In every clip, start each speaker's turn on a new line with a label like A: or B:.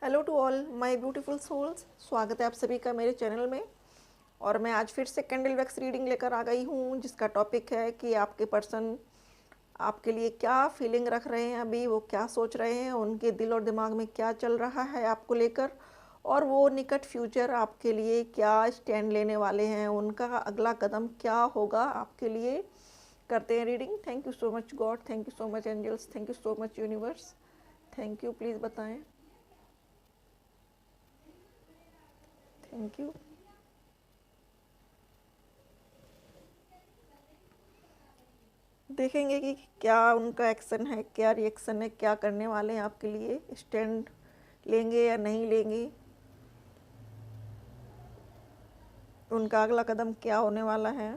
A: Hello to all my beautiful souls. स्वागत है आप सभी का मेरे चैनल में। और मैं आज फिर से कैंडल वैक्स रीडिंग लेकर आ गई हूँ, जिसका टॉपिक है कि आपके पर्सन आपके लिए क्या फीलिंग रख रहे हैं, अभी वो क्या सोच रहे हैं, उनके दिल और दिमाग में क्या चल रहा है आपको लेकर, और वो निकट फ्यूचर आपके लिए क्या स्टैंड लेने वाले हैं, उनका अगला कदम क्या होगा आपके लिए। करते हैं reading. Thank you so much God, thank you so much angels, thank you so much universe. Thank you, please बताएं। Thank you. देखेंगे कि क्या उनका एक्शन है, क्या रिएक्शन है, क्या करने वाले हैं आपके लिए, स्टैंड लेंगे या नहीं लेंगे, उनका अगला कदम क्या होने वाला है।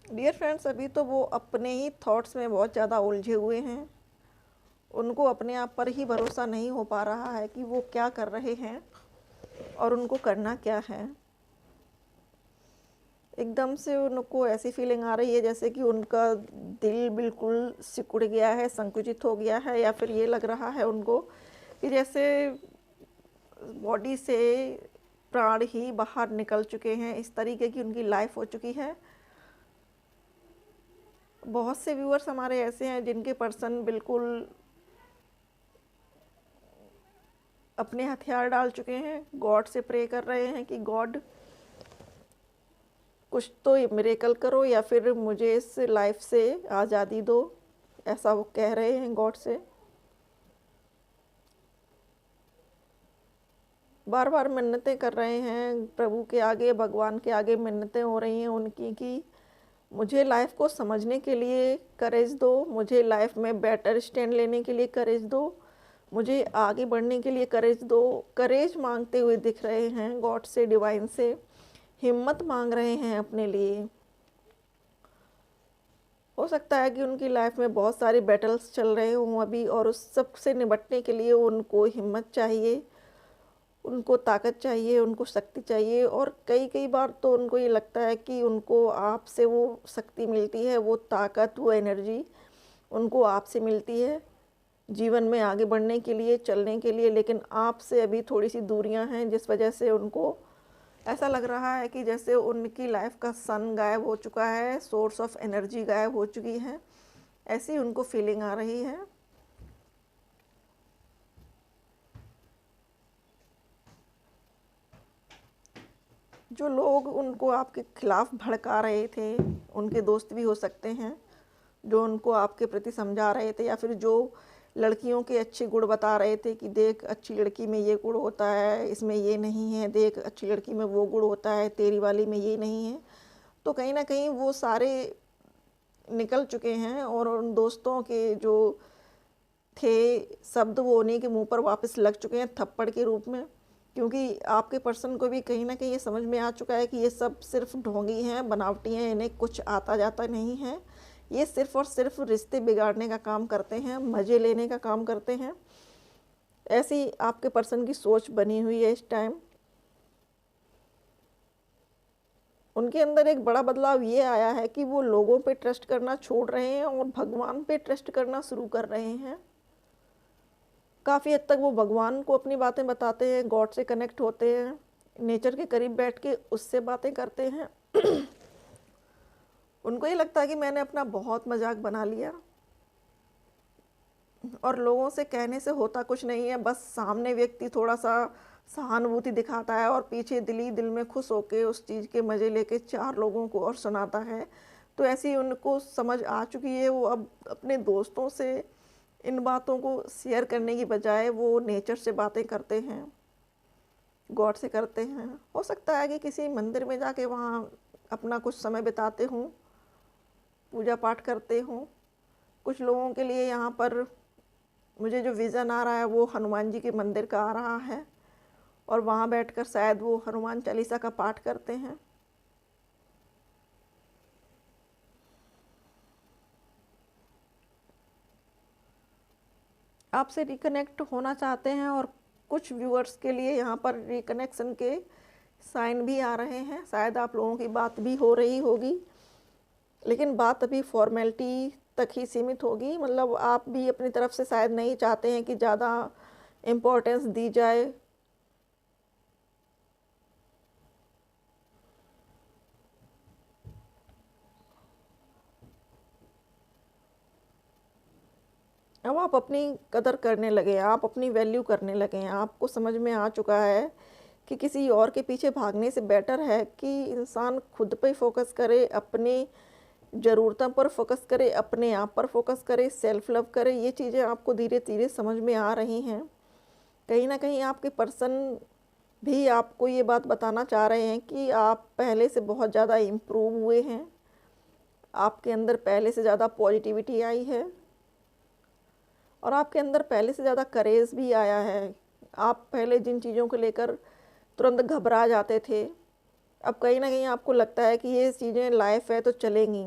A: डियर फ्रेंड्स, अभी तो वो अपने ही थॉट्स में बहुत ज़्यादा उलझे हुए हैं। उनको अपने आप पर ही भरोसा नहीं हो पा रहा है कि वो क्या कर रहे हैं और उनको करना क्या है। एकदम से उनको ऐसी फीलिंग आ रही है जैसे कि उनका दिल बिल्कुल सिकुड़ गया है, संकुचित हो गया है, या फिर ये लग रहा है उनको कि जैसे बॉडी से प्राण ही बाहर निकल चुके हैं। इस तरीके की उनकी लाइफ हो चुकी है। बहुत से व्यूअर्स हमारे ऐसे हैं जिनके पर्सन बिल्कुल अपने हथियार डाल चुके हैं, गॉड से प्रे कर रहे हैं कि गॉड कुछ तो मिरेकल करो या फिर मुझे इस लाइफ से आज़ादी दो, ऐसा वो कह रहे हैं गॉड से। बार बार मिन्नतें कर रहे हैं प्रभु के आगे, भगवान के आगे मिन्नतें हो रही हैं उनकी कि मुझे लाइफ को समझने के लिए करेज दो, मुझे लाइफ में बेटर स्टैंड लेने के लिए करेज दो, मुझे आगे बढ़ने के लिए करेज दो। करेज मांगते हुए दिख रहे हैं गॉड से, डिवाइन से हिम्मत मांग रहे हैं अपने लिए। हो सकता है कि उनकी लाइफ में बहुत सारी बैटल्स चल रहे हों अभी, और उस सब से निपटने के लिए उनको हिम्मत चाहिए, उनको ताकत चाहिए, उनको शक्ति चाहिए। और कई कई बार तो उनको ये लगता है कि उनको आपसे वो शक्ति मिलती है, वो ताकत, वो एनर्जी उनको आपसे मिलती है जीवन में आगे बढ़ने के लिए, चलने के लिए। लेकिन आपसे अभी थोड़ी सी दूरियां हैं, जिस वजह से उनको ऐसा लग रहा है कि जैसे उनकी लाइफ का सन गायब हो चुका है, सोर्स ऑफ एनर्जी गायब हो चुकी है, ऐसी उनको फीलिंग आ रही है। जो लोग उनको आपके खिलाफ भड़का रहे थे, उनके दोस्त भी हो सकते हैं, जो उनको आपके प्रति समझा रहे थे, या फिर जो लड़कियों के अच्छे गुण बता रहे थे कि देख अच्छी लड़की में ये गुण होता है, इसमें ये नहीं है, देख अच्छी लड़की में वो गुण होता है, तेरी वाली में ये नहीं है। तो कहीं ना कहीं वो सारे निकल चुके हैं, और उन दोस्तों के जो थे शब्द वो उन्हीं के मुंह पर वापस लग चुके हैं थप्पड़ के रूप में। क्योंकि आपके पर्सन को भी कहीं ना कहीं ये समझ में आ चुका है कि ये सब सिर्फ ढोंगी हैं, बनावटी हैं, इन्हें कुछ आता जाता नहीं है, ये सिर्फ और सिर्फ रिश्ते बिगाड़ने का काम करते हैं, मज़े लेने का काम करते हैं। ऐसी आपके पर्सन की सोच बनी हुई है इस टाइम। उनके अंदर एक बड़ा बदलाव ये आया है कि वो लोगों पे ट्रस्ट करना छोड़ रहे हैं और भगवान पे ट्रस्ट करना शुरू कर रहे हैं। काफ़ी हद तक वो भगवान को अपनी बातें बताते हैं, गॉड से कनेक्ट होते हैं, नेचर के करीब बैठ के उससे बातें करते हैं। उनको ये लगता है कि मैंने अपना बहुत मजाक बना लिया, और लोगों से कहने से होता कुछ नहीं है, बस सामने व्यक्ति थोड़ा सा सहानुभूति दिखाता है और पीछे दिल में खुश होके उस चीज़ के मज़े लेके चार लोगों को और सुनाता है। तो ऐसी उनको समझ आ चुकी है। वो अब अपने दोस्तों से इन बातों को शेयर करने की बजाय वो नेचर से बातें करते हैं, गॉड से करते हैं। हो सकता है कि किसी मंदिर में जाके वहाँ अपना कुछ समय बिताते हों, पूजा पाठ करते हों। कुछ लोगों के लिए यहाँ पर मुझे जो विज़न आ रहा है वो हनुमान जी के मंदिर का आ रहा है, और वहाँ बैठकर शायद वो हनुमान चालीसा का पाठ करते हैं। आपसे रिकनेक्ट होना चाहते हैं, और कुछ व्यूअर्स के लिए यहाँ पर रिकनेक्शन के साइन भी आ रहे हैं। शायद आप लोगों की बात भी हो रही होगी, लेकिन बात अभी फॉर्मेलिटी तक ही सीमित होगी। मतलब आप भी अपनी तरफ से शायद नहीं चाहते हैं कि ज़्यादा इम्पोर्टेंस दी जाए। अब आप अपनी कदर करने लगे हैं, आप अपनी वैल्यू करने लगे हैं। आपको समझ में आ चुका है कि किसी और के पीछे भागने से बेटर है कि इंसान खुद पे फ़ोकस करे, अपनी ज़रूरतों पर फ़ोकस करे, अपने आप पर फ़ोकस करे, सेल्फ़ लव करे। ये चीज़ें आपको धीरे-धीरे समझ में आ रही हैं। कहीं न कहीं आपके पर्सन भी आपको ये बात बताना चाह रहे हैं कि आप पहले से बहुत ज़्यादा इम्प्रूव हुए हैं। आपके अंदर पहले से ज़्यादा पॉज़िटिविटी आई है और आपके अंदर पहले से ज़्यादा करेज भी आया है। आप पहले जिन चीज़ों को लेकर तुरंत घबरा जाते थे, अब कहीं न कहीं आपको लगता है कि ये चीज़ें लाइफ़ है तो चलेंगी।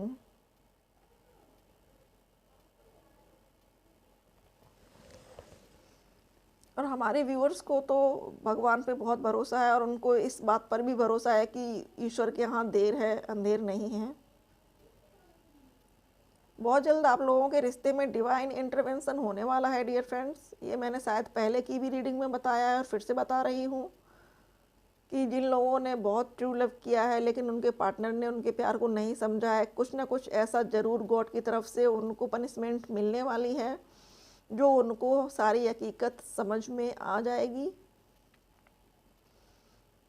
A: और हमारे व्यूअर्स को तो भगवान पे बहुत भरोसा है और उनको इस बात पर भी भरोसा है कि ईश्वर के यहाँ देर है, अंधेर नहीं है। बहुत जल्द आप लोगों के रिश्ते में डिवाइन इंटरवेंशन होने वाला है डियर फ्रेंड्स। ये मैंने शायद पहले की भी रीडिंग में बताया है और फिर से बता रही हूँ कि जिन लोगों ने बहुत ट्रू लव किया है लेकिन उनके पार्टनर ने उनके प्यार को नहीं समझा है, कुछ ना कुछ ऐसा ज़रूर गॉड की तरफ से उनको पनिशमेंट मिलने वाली है जो उनको सारी हकीकत समझ में आ जाएगी।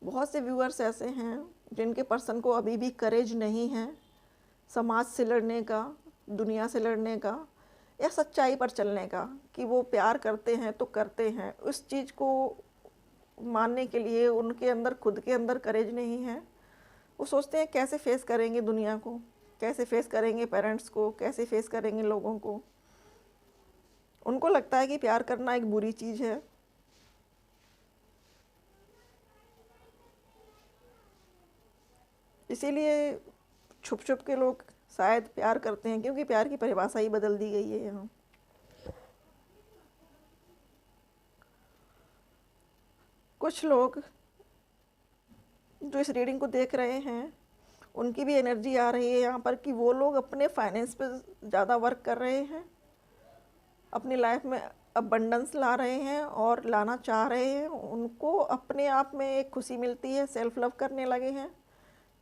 A: बहुत से व्यूअर्स ऐसे हैं जिनके पर्सन को अभी भी करेज नहीं है समाज से लड़ने का, दुनिया से लड़ने का या सच्चाई पर चलने का, कि वो प्यार करते हैं तो करते हैं। उस चीज़ को मानने के लिए उनके अंदर खुद के अंदर करेज नहीं है। वो सोचते हैं कैसे फेस करेंगे दुनिया को, कैसे फेस करेंगे पेरेंट्स को, कैसे फेस करेंगे लोगों को। उनको लगता है कि प्यार करना एक बुरी चीज़ है। इसीलिए छुप छुप के लोग शायद प्यार करते हैं, क्योंकि प्यार की परिभाषा ही बदल दी गई है यहाँ। कुछ लोग जो इस रीडिंग को देख रहे हैं उनकी भी एनर्जी आ रही है यहाँ पर कि वो लोग अपने फाइनेंस पे ज़्यादा वर्क कर रहे हैं, अपनी लाइफ में अबंडेंस ला रहे हैं और लाना चाह रहे हैं। उनको अपने आप में एक खुशी मिलती है, सेल्फ लव करने लगे हैं,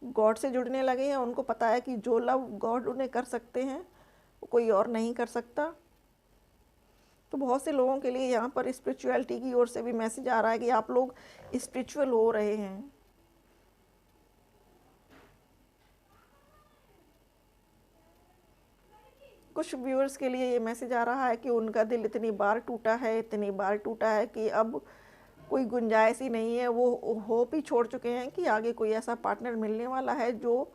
A: गॉड से जुड़ने लगे हैं। उनको पता है कि जो लव गॉड उन्हें कर सकते हैं वो कोई और नहीं कर सकता। तो बहुत से लोगों के लिए यहाँ पर स्पिरिचुअलिटी की ओर से भी मैसेज आ रहा है कि आप लोग स्पिरिचुअल हो रहे हैं। कुछ व्यूअर्स के लिए ये मैसेज आ रहा है कि उनका दिल इतनी बार टूटा है, इतनी बार टूटा है कि अब कोई गुंजाइश ही नहीं है। वो होप ही छोड़ चुके हैं कि आगे कोई ऐसा पार्टनर मिलने वाला है जो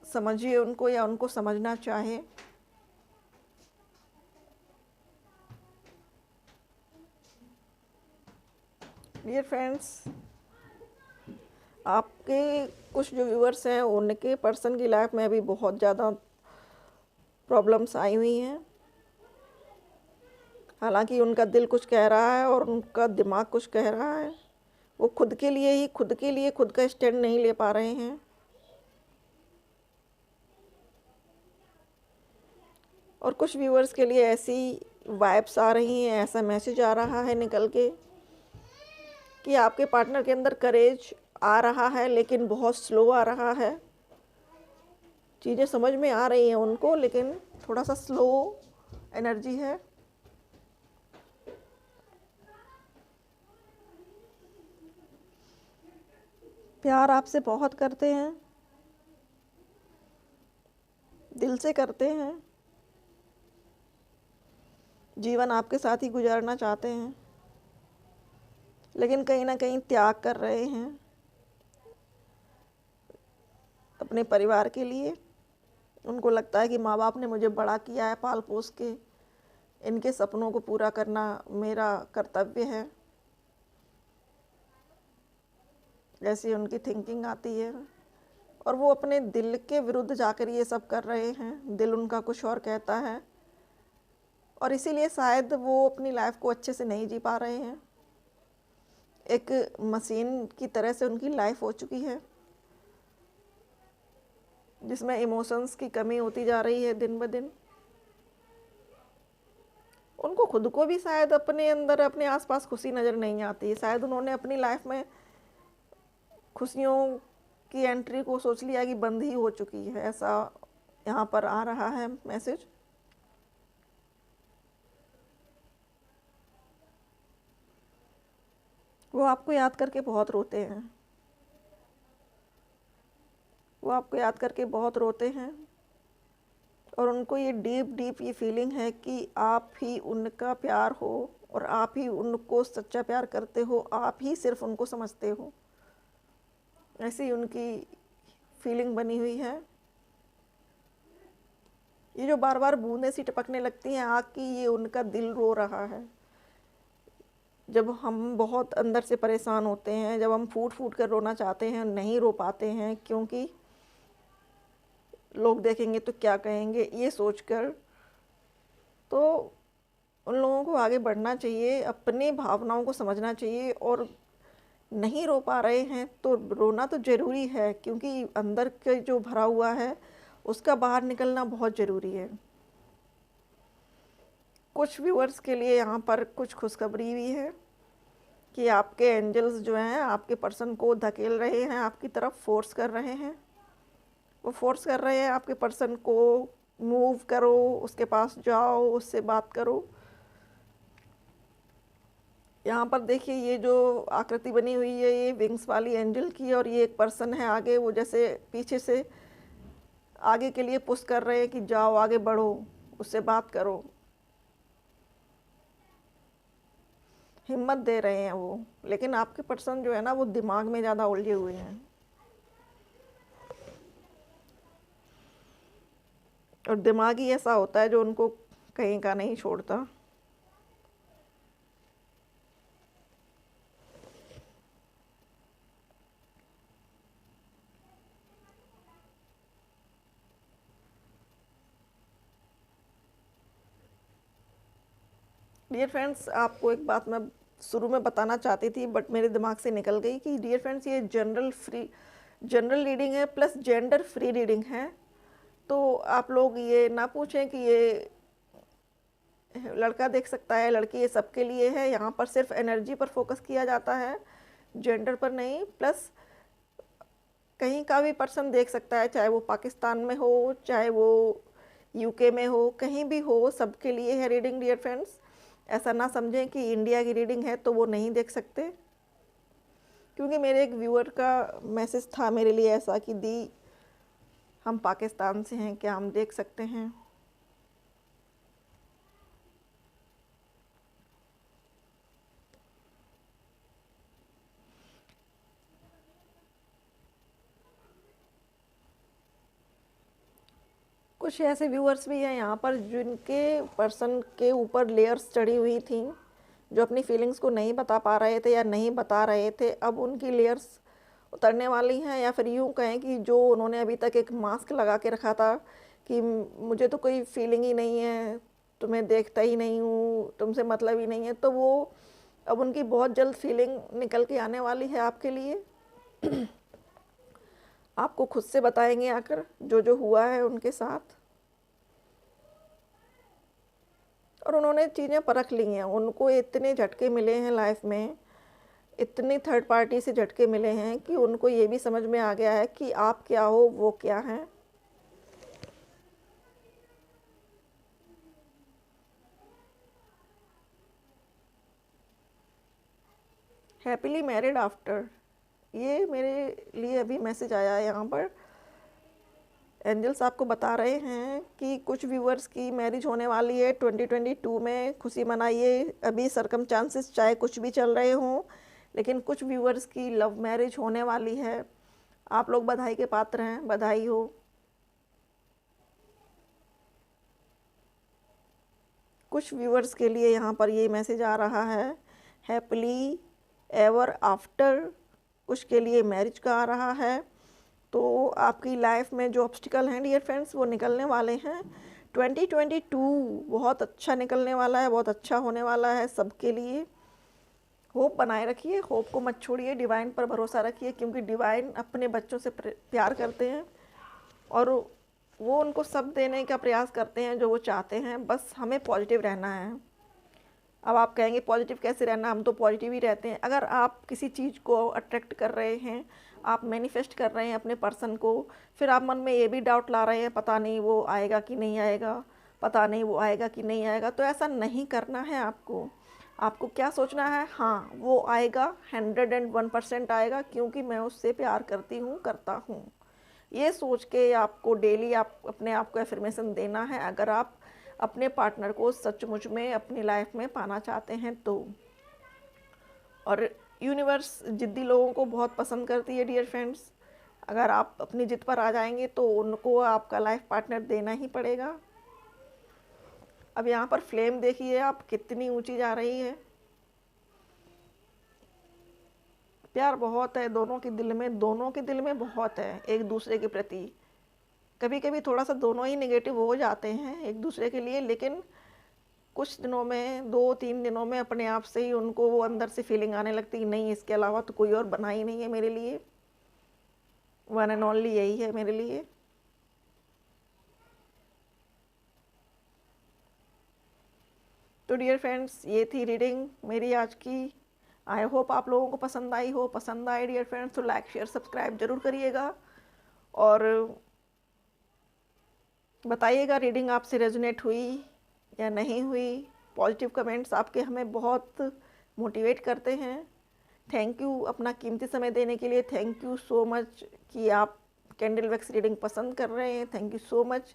A: समझिए उनको या उनको समझना चाहे। डियर फ्रेंड्स, आपके कुछ जो व्यूअर्स हैं उनके पर्सन की लाइफ में अभी बहुत ज़्यादा प्रॉब्लम्स आई हुई हैं। हालांकि उनका दिल कुछ कह रहा है और उनका दिमाग कुछ कह रहा है। वो खुद के लिए खुद का स्टैंड नहीं ले पा रहे हैं। और कुछ व्यूअर्स के लिए ऐसी वाइब्स आ रही हैं, ऐसा मैसेज आ रहा है निकल के कि आपके पार्टनर के अंदर करेज आ रहा है लेकिन बहुत स्लो आ रहा है। चीज़ें समझ में आ रही हैं उनको लेकिन थोड़ा सा स्लो एनर्जी है। प्यार आपसे बहुत करते हैं, दिल से करते हैं, जीवन आपके साथ ही गुजारना चाहते हैं, लेकिन कहीं ना कहीं त्याग कर रहे हैं अपने परिवार के लिए। उनको लगता है कि माँ बाप ने मुझे बड़ा किया है पाल पोस के, इनके सपनों को पूरा करना मेरा कर्तव्य है, ऐसी उनकी थिंकिंग आती है। और वो अपने दिल के विरुद्ध जाकर ये सब कर रहे हैं। दिल उनका कुछ और कहता है और इसीलिए शायद वो अपनी लाइफ को अच्छे से नहीं जी पा रहे हैं। एक मशीन की तरह से उनकी लाइफ हो चुकी है जिसमें इमोशंस की कमी होती जा रही है दिन ब दिन। उनको खुद को भी शायद अपने अंदर अपने आसपास खुशी नज़र नहीं आती, शायद उन्होंने अपनी लाइफ में खुशियों की एंट्री को सोच लिया कि बंद ही हो चुकी है, ऐसा यहाँ पर आ रहा है मैसेज। वो आपको याद करके बहुत रोते हैं, वो आपको याद करके बहुत रोते हैं, और उनको ये डीप डीप ये फीलिंग है कि आप ही उनका प्यार हो और आप ही उनको सच्चा प्यार करते हो, आप ही सिर्फ उनको समझते हो, ऐसी उनकी फीलिंग बनी हुई है। ये जो बार बार बूंदें सी टपकने लगती हैं आग की, ये उनका दिल रो रहा है। जब हम बहुत अंदर से परेशान होते हैं, जब हम फूट फूट कर रोना चाहते हैं, नहीं रो पाते हैं क्योंकि लोग देखेंगे तो क्या कहेंगे, ये सोचकर, तो उन लोगों को आगे बढ़ना चाहिए, अपनी भावनाओं को समझना चाहिए। और नहीं रो पा रहे हैं तो रोना तो ज़रूरी है, क्योंकि अंदर के जो भरा हुआ है उसका बाहर निकलना बहुत ज़रूरी है। कुछ व्यूअर्स के लिए यहाँ पर कुछ खुशखबरी भी है कि आपके एंजल्स जो हैं आपके पर्सन को धकेल रहे हैं, आपकी तरफ फोर्स कर रहे हैं। वो फोर्स कर रहे हैं आपके पर्सन को, मूव करो, उसके पास जाओ, उससे बात करो। यहाँ पर देखिए ये जो आकृति बनी हुई है ये विंग्स वाली एंजल की, और ये एक पर्सन है आगे, वो जैसे पीछे से आगे के लिए पुश कर रहे हैं कि जाओ आगे बढ़ो, उससे बात करो, हिम्मत दे रहे हैं वो। लेकिन आपके पर्सन जो है ना वो दिमाग में ज़्यादा उलझे हुए हैं, और दिमाग ही ऐसा होता है जो उनको कहीं का नहीं छोड़ता। डियर फ्रेंड्स, आपको एक बात मैं शुरू में बताना चाहती थी बट मेरे दिमाग से निकल गई कि डियर फ्रेंड्स ये जनरल रीडिंग है प्लस जेंडर फ्री रीडिंग है। तो आप लोग ये ना पूछें कि ये लड़का देख सकता है, लड़की, ये सबके लिए है। यहाँ पर सिर्फ एनर्जी पर फोकस किया जाता है, जेंडर पर नहीं। प्लस कहीं का भी पर्सन देख सकता है, चाहे वो पाकिस्तान में हो, चाहे वो यूके में हो, कहीं भी हो, सबके लिए है रीडिंग डियर फ्रेंड्स। ऐसा ना समझें कि इंडिया की रीडिंग है तो वो नहीं देख सकते, क्योंकि मेरे एक व्यूअर का मैसेज था मेरे लिए ऐसा कि दी हम पाकिस्तान से हैं, क्या हम देख सकते हैं। कुछ ऐसे व्यूअर्स भी हैं यहाँ पर जिनके पर्सन के ऊपर लेयर्स चढ़ी हुई थी, जो अपनी फीलिंग्स को नहीं बता पा रहे थे या नहीं बता रहे थे, अब उनकी लेयर्स उतरने वाली हैं। या फिर यूँ कहें कि जो उन्होंने अभी तक एक मास्क लगा के रखा था कि मुझे तो कोई फीलिंग ही नहीं है, तुम्हें देखता ही नहीं हूँ, तुमसे मतलब ही नहीं है, तो वो अब उनकी बहुत जल्द फीलिंग निकल के आने वाली है आपके लिए। आपको खुद से बताएंगे आकर जो जो हुआ है उनके साथ, और उन्होंने चीज़ें परख ली हैं। उनको इतने झटके मिले हैं लाइफ में, इतनी थर्ड पार्टी से झटके मिले हैं कि उनको ये भी समझ में आ गया है कि आप क्या हो, वो क्या हैं। हैप्पीली मैरिड आफ्टर, ये मेरे लिए अभी मैसेज आया है। यहाँ पर एंजल्स आपको बता रहे हैं कि कुछ व्यूअर्स की मैरिज होने वाली है 2022 में। खुशी मनाइए। अभी सरकमस्टांसेस चाहे कुछ भी चल रहे हों, लेकिन कुछ व्यूअर्स की लव मैरिज होने वाली है। आप लोग बधाई के पात्र हैं, बधाई हो। कुछ व्यूअर्स के लिए यहाँ पर ये मैसेज आ रहा है हैप्पीली एवर आफ्टर, कुछ के लिए मैरिज का आ रहा है। तो आपकी लाइफ में जो ऑब्स्टिकल हैं डियर फ्रेंड्स वो निकलने वाले हैं। 2022 बहुत अच्छा निकलने वाला है, बहुत अच्छा होने वाला है सबके लिए। होप बनाए रखिए, होप को मत छोड़िए, डिवाइन पर भरोसा रखिए, क्योंकि डिवाइन अपने बच्चों से प्यार करते हैं और वो उनको सब देने का प्रयास करते हैं जो वो चाहते हैं। बस हमें पॉजिटिव रहना है। अब आप कहेंगे पॉजिटिव कैसे रहना, हम तो पॉजिटिव ही रहते हैं। अगर आप किसी चीज़ को अट्रैक्ट कर रहे हैं, आप मैनिफेस्ट कर रहे हैं अपने पर्सन को, फिर आप मन में ये भी डाउट ला रहे हैं पता नहीं वो आएगा कि नहीं आएगा, पता नहीं वो आएगा कि नहीं आएगा, तो ऐसा नहीं करना है आपको। आपको क्या सोचना है, हाँ वो आएगा, 101% आएगा, क्योंकि मैं उससे प्यार करती हूँ, करता हूँ। ये सोच के आपको डेली आप अपने आप को एफर्मेशन देना है, अगर आप अपने पार्टनर को सचमुच में अपनी लाइफ में पाना चाहते हैं तो। और यूनिवर्स जिद्दी लोगों को बहुत पसंद करती है डियर फ्रेंड्स। अगर आप अपनी जिद पर आ जाएंगे तो उनको आपका लाइफ पार्टनर देना ही पड़ेगा। अब यहाँ पर फ्लेम देखिए आप कितनी ऊंची जा रही है। प्यार बहुत है दोनों के दिल में, दोनों के दिल में बहुत है एक दूसरे के प्रति। कभी कभी थोड़ा सा दोनों ही नेगेटिव हो जाते हैं एक दूसरे के लिए, लेकिन कुछ दिनों में, 2-3 दिनों में अपने आप से ही उनको वो अंदर से फीलिंग आने लगती है, नहीं इसके अलावा तो कोई और बना ही नहीं है मेरे लिए, वन एंड ओनली यही है मेरे लिए। तो डियर फ्रेंड्स, ये थी रीडिंग मेरी आज की। आई होप आप लोगों को पसंद आई हो। पसंद आए डियर फ्रेंड्स तो लाइक शेयर सब्सक्राइब जरूर करिएगा, और बताइएगा रीडिंग आपसे रेजोनेट हुई या नहीं हुई। पॉजिटिव कमेंट्स आपके हमें बहुत मोटिवेट करते हैं। थैंक यू अपना कीमती समय देने के लिए। थैंक यू सो मच कि आप कैंडल वैक्स रीडिंग पसंद कर रहे हैं। थैंक यू सो मच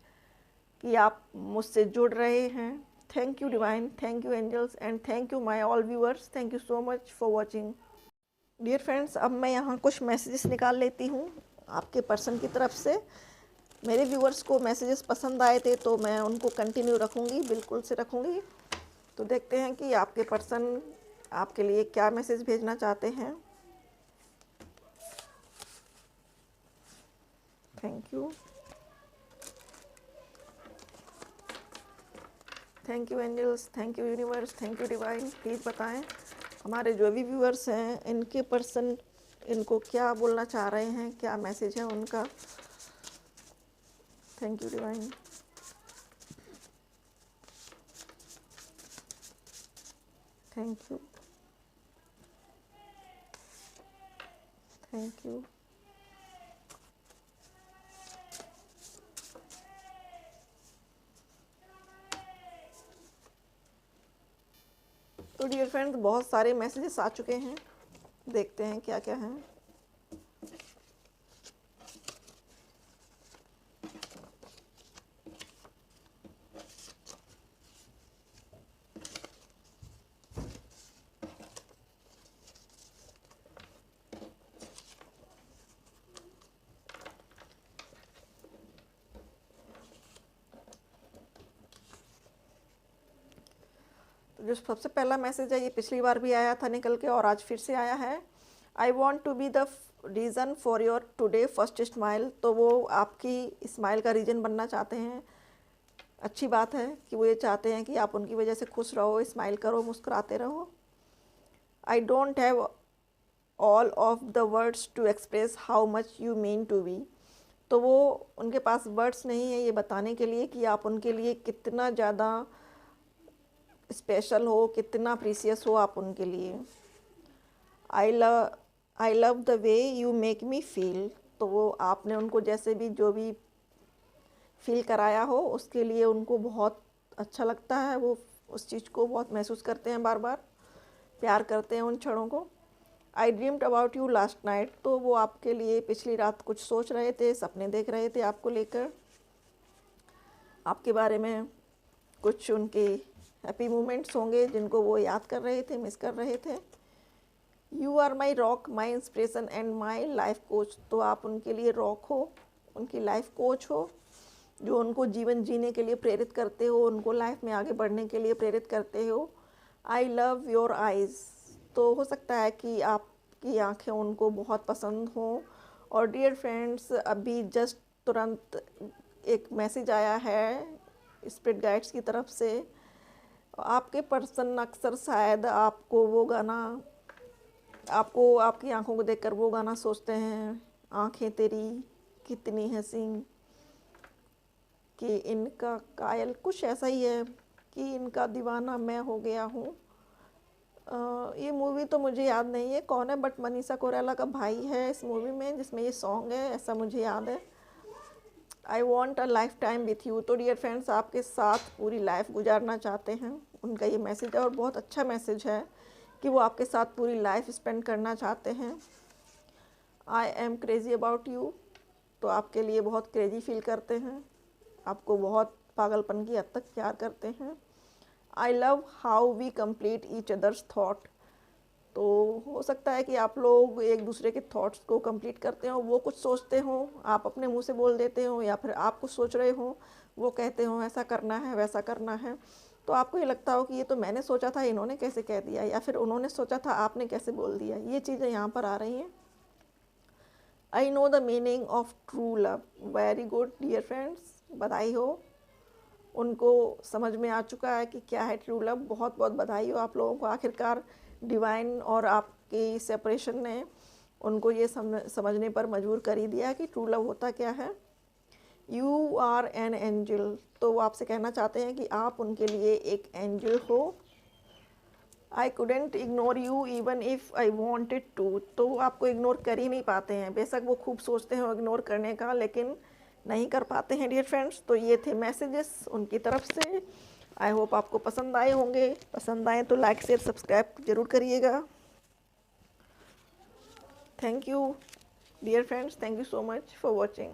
A: कि आप मुझसे जुड़ रहे हैं। Thank you divine, thank you angels, and thank you my all viewers. Thank you so much for watching. Dear friends, अब मैं यहाँ कुछ मैसेजेस निकाल लेती हूँ आपके पर्सन की तरफ से। मेरे व्यूअर्स को मैसेजेस पसंद आए थे तो मैं उनको कंटिन्यू रखूँगी, बिल्कुल से रखूँगी। तो देखते हैं कि आपके पर्सन आपके लिए क्या मैसेज भेजना चाहते हैं। Thank you, thank you angels, thank you universe, thank you divine. Please बताएं हमारे जो भी व्यूअर्स हैं इनके पर्सन इनको क्या बोलना चाह रहे हैं, क्या मैसेज है उनका। Thank you divine. Thank you, thank you. तो डियर फ्रेंड्स, बहुत सारे मैसेजेस आ चुके हैं, देखते हैं क्या क्या हैं। जो सबसे पहला मैसेज है ये पिछली बार भी आया था निकल के, और आज फिर से आया है। I want to be the reason for your today first smile. तो वो आपकी स्माइल का रीज़न बनना चाहते हैं। अच्छी बात है कि वो ये चाहते हैं कि आप उनकी वजह से खुश रहो, स्माइल करो, मुस्कुराते रहो। I don't have all of the words to express how much you mean to be. तो वो उनके पास वर्ड्स नहीं है ये बताने के लिए कि आप उनके लिए कितना ज़्यादा स्पेशल हो, कितना प्रीसियस हो आप उनके लिए। I love the way you make me feel. तो वो आपने उनको जैसे भी जो भी फील कराया हो उसके लिए उनको बहुत अच्छा लगता है, वो उस चीज़ को बहुत महसूस करते हैं, बार बार प्यार करते हैं उन क्षणों को। आई dreamed about you last night. तो वो आपके लिए पिछली रात कुछ सोच रहे थे, सपने देख रहे थे आपको लेकर, आपके बारे में कुछ उनके हैप्पी मोमेंट्स होंगे जिनको वो याद कर रहे थे, मिस कर रहे थे। You are my rock, my inspiration and my life coach. तो आप उनके लिए रॉक हो, उनकी लाइफ कोच हो, जो उनको जीवन जीने के लिए प्रेरित करते हो, उनको लाइफ में आगे बढ़ने के लिए प्रेरित करते हो। I love your eyes. तो हो सकता है कि आपकी आँखें उनको बहुत पसंद हों। और डियर फ्रेंड्स, अभी जस्ट तुरंत एक मैसेज आया है स्पिरिट गाइड्स की तरफ से। आपके पर्सन अक्सर शायद आपको वो गाना, आपको आपकी आंखों को देखकर वो गाना सोचते हैं, आंखें तेरी कितनी हसीन, कि इनका कायल, कुछ ऐसा ही है कि इनका दीवाना मैं हो गया हूँ। ये मूवी तो मुझे याद नहीं है कौन है, बट मनीषा कोइराला का भाई है इस मूवी में जिसमें ये सॉन्ग है, ऐसा मुझे याद है। I want a life time with you. तो डियर फ्रेंड्स, आपके साथ पूरी लाइफ गुजारना चाहते हैं, उनका ये मैसेज है और बहुत अच्छा मैसेज है कि वो आपके साथ पूरी लाइफ स्पेंड करना चाहते हैं। I am crazy about you, तो आपके लिए बहुत क्रेज़ी फील करते हैं, आपको बहुत पागलपन की हद तक प्यार करते हैं। I love how we complete each others thought, तो हो सकता है कि आप लोग एक दूसरे के थॉट्स को कंप्लीट करते हो, वो कुछ सोचते हो, आप अपने मुंह से बोल देते हो, या फिर आप कुछ सोच रहे हो, वो कहते हो ऐसा करना है वैसा करना है, तो आपको ये लगता हो कि ये तो मैंने सोचा था, इन्होंने कैसे कह दिया, या फिर उन्होंने सोचा था आपने कैसे बोल दिया। ये चीज़ें यहाँ पर आ रही हैं। I know the meaning of true love. Very good dear friends, बधाई हो, उनको समझ में आ चुका है कि क्या है ट्रू लव। बहुत बहुत बधाई हो आप लोगों को, आखिरकार डिवाइन और आपके सेपरेशन ने उनको ये समझने पर मजबूर कर ही दिया कि ट्रू लव होता क्या है। यू आर एन एंजल, तो वो आपसे कहना चाहते हैं कि आप उनके लिए एक एंजल हो। I couldn't ignore you even if I wanted to, तो वो आपको इग्नोर कर ही नहीं पाते हैं, बेशक वो खूब सोचते हैं इग्नोर करने का, लेकिन नहीं कर पाते हैं डियर फ्रेंड्स। तो ये थे मैसेजेस उनकी तरफ से। आई होप आपको पसंद आए होंगे, पसंद आए तो लाइक शेयर सब्सक्राइब ज़रूर करिएगा। Thank you dear friends, thank you so much for watching.